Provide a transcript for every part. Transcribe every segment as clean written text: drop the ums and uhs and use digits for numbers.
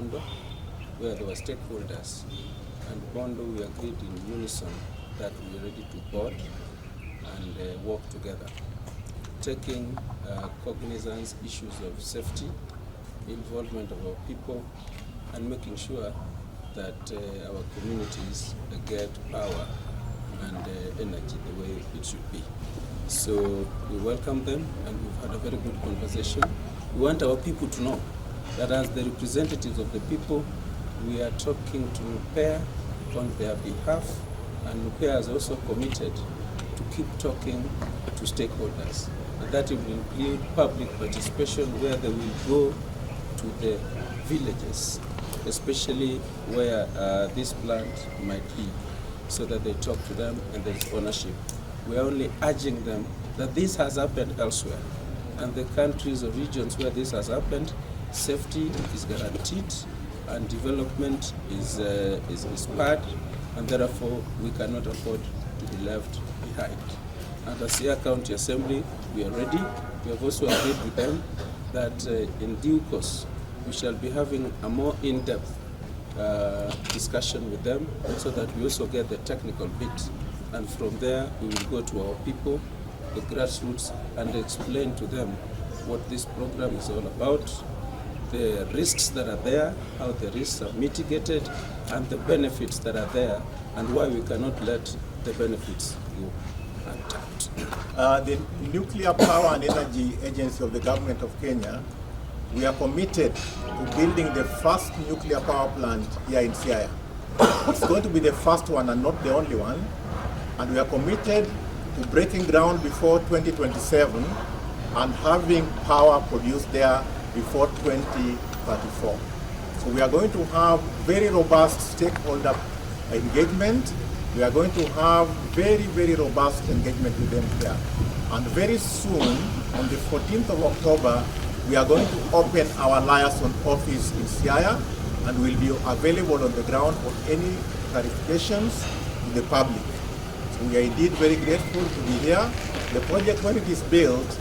Bondo, where there were stakeholders. And Bondo, we agreed in unison that we are ready to board and work together, taking cognizance issues of safety, involvement of our people, and making sure that our communities get power and energy the way it should be. So we welcome them, and we've had a very good conversation. We want our people to know that as the representatives of the people, we are talking to NuPEA on their behalf, and NuPEA has also committed to keep talking to stakeholders. And that will include public participation, where they will go to the villages, especially where this plant might be, so that they talk to them and there's ownership. We are only urging them that this has happened elsewhere, and the countries or regions where this has happened, safety is guaranteed and development is spurred, and therefore we cannot afford to be left behind. And as Siaya County Assembly, we are ready. We have also agreed with them that in due course we shall be having a more in-depth discussion with them, so that we also get the technical bit. And from there, we will go to our people, the grassroots, and explain to them what this program is all about, the risks that are there, how the risks are mitigated, and the benefits that are there, and why we cannot let the benefits go untapped. The Nuclear Power and Energy Agency of the Government of Kenya, we are committed to building the first nuclear power plant here in Siaya. It's going to be the first one and not the only one. And we are committed to breaking ground before 2027 and having power produced there before 2034. So we are going to have very robust stakeholder engagement. We are going to have very, very robust engagement with them there. And very soon, on the 14th of October, we are going to open our liaison office in Siaya, and will be available on the ground for any clarifications to the public. So we are indeed very grateful to be here. The project, when it is built,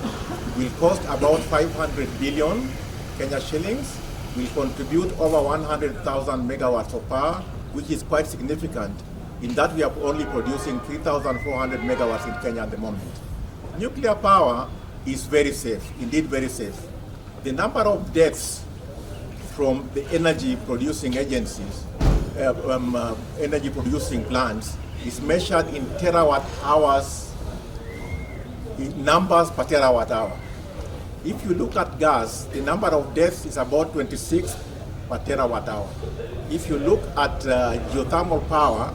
will cost about 500 billion Kenya shillings, will contribute over 100,000 megawatts of power, which is quite significant in that we are only producing 3,400 megawatts in Kenya at the moment. Nuclear power is very safe, indeed very safe. The number of deaths from the energy producing agencies, energy producing plants, is measured in terawatt hours, in numbers per terawatt hour. If you look at gas, the number of deaths is about 26 per terawatt hour. If you look at geothermal power,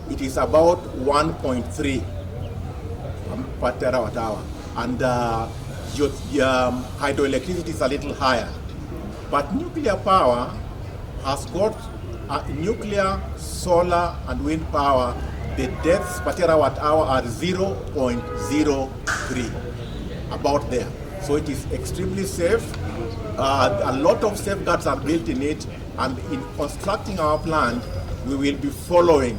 it is about 1.3 per terawatt hour. And hydroelectricity is a little higher. But nuclear power has got nuclear, solar, and wind power. The deaths per terawatt hour are 0.03, about there. So it is extremely safe. A lot of safeguards are built in it, and in constructing our plant, we will be following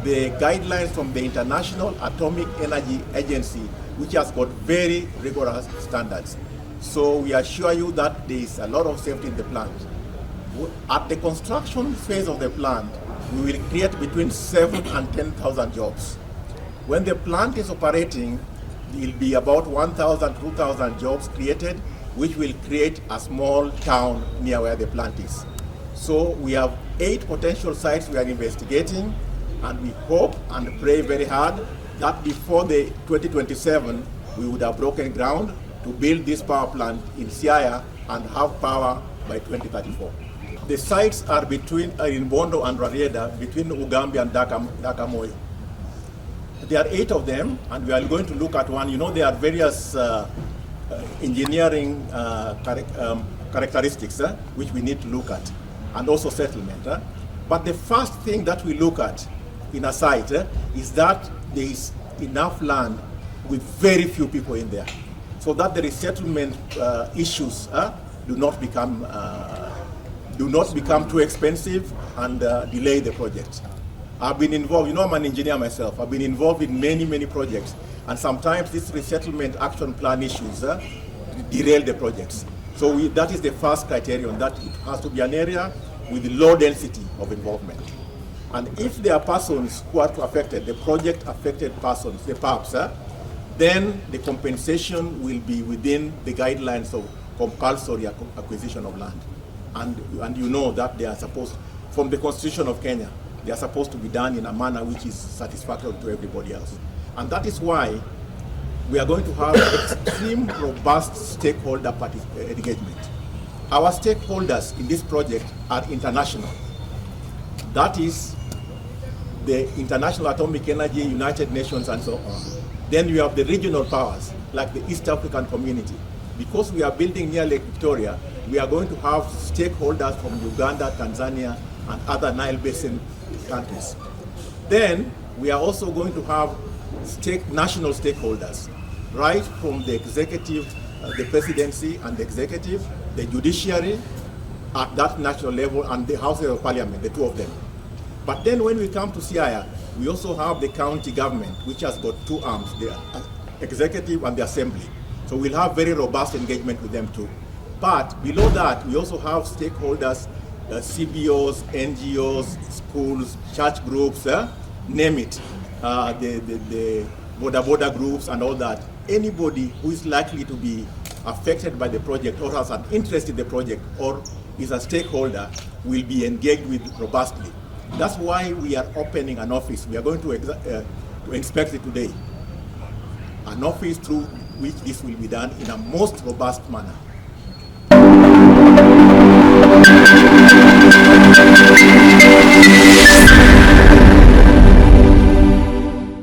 the guidelines from the International Atomic Energy Agency, which has got very rigorous standards. So we assure you that there is a lot of safety in the plant. At the construction phase of the plant, we will create between 7,000 and 10,000 jobs. When the plant is operating, there will be about 1,000, 2,000 jobs created, which will create a small town near where the plant is. So we have 8 potential sites we are investigating, and we hope and pray very hard that before the 2027, we would have broken ground to build this power plant in Siaya and have power by 2034. The sites are in Bondo and Rarieda, between Ugambe and Dagamoyo. There are 8 of them, and we are going to look at one. You know, there are various engineering characteristics which we need to look at, and also settlement. But the first thing that we look at in a site is that there is enough land with very few people in there, so that the resettlement issues do not become too expensive and delay the project. I've been involved, you know, I'm an engineer myself. I've been involved in many, many projects, and sometimes these resettlement action plan issues derail the projects. So that is the first criterion, that it has to be an area with low density of involvement. And if there are persons who are affected, the project affected persons, the PAPs, then the compensation will be within the guidelines of compulsory acquisition of land. And you know that they are supposed, from the Constitution of Kenya, they are supposed to be done in a manner which is satisfactory to everybody else. And that is why we are going to have extreme robust stakeholder engagement. Our stakeholders in this project are international. That is the International Atomic Energy, United Nations, and so on. Then you have the regional powers, like the East African Community. Because we are building near Lake Victoria, we are going to have stakeholders from Uganda, Tanzania, and other Nile Basin countries. Then we are also going to have national stakeholders, right from the executive, the presidency and the executive, the judiciary at that national level, and the House of Parliament, the two of them. But then when we come to Siaya, we also have the county government, which has got two arms, the executive and the assembly. So we'll have very robust engagement with them too. But below that, we also have stakeholders, CBOs, NGOs, schools, church groups, name it, the border groups and all that. Anybody who is likely to be affected by the project or has an interest in the project or is a stakeholder will be engaged with robustly. That's why we are opening an office. We are going to inspect it today. An office through which this will be done in a most robust manner.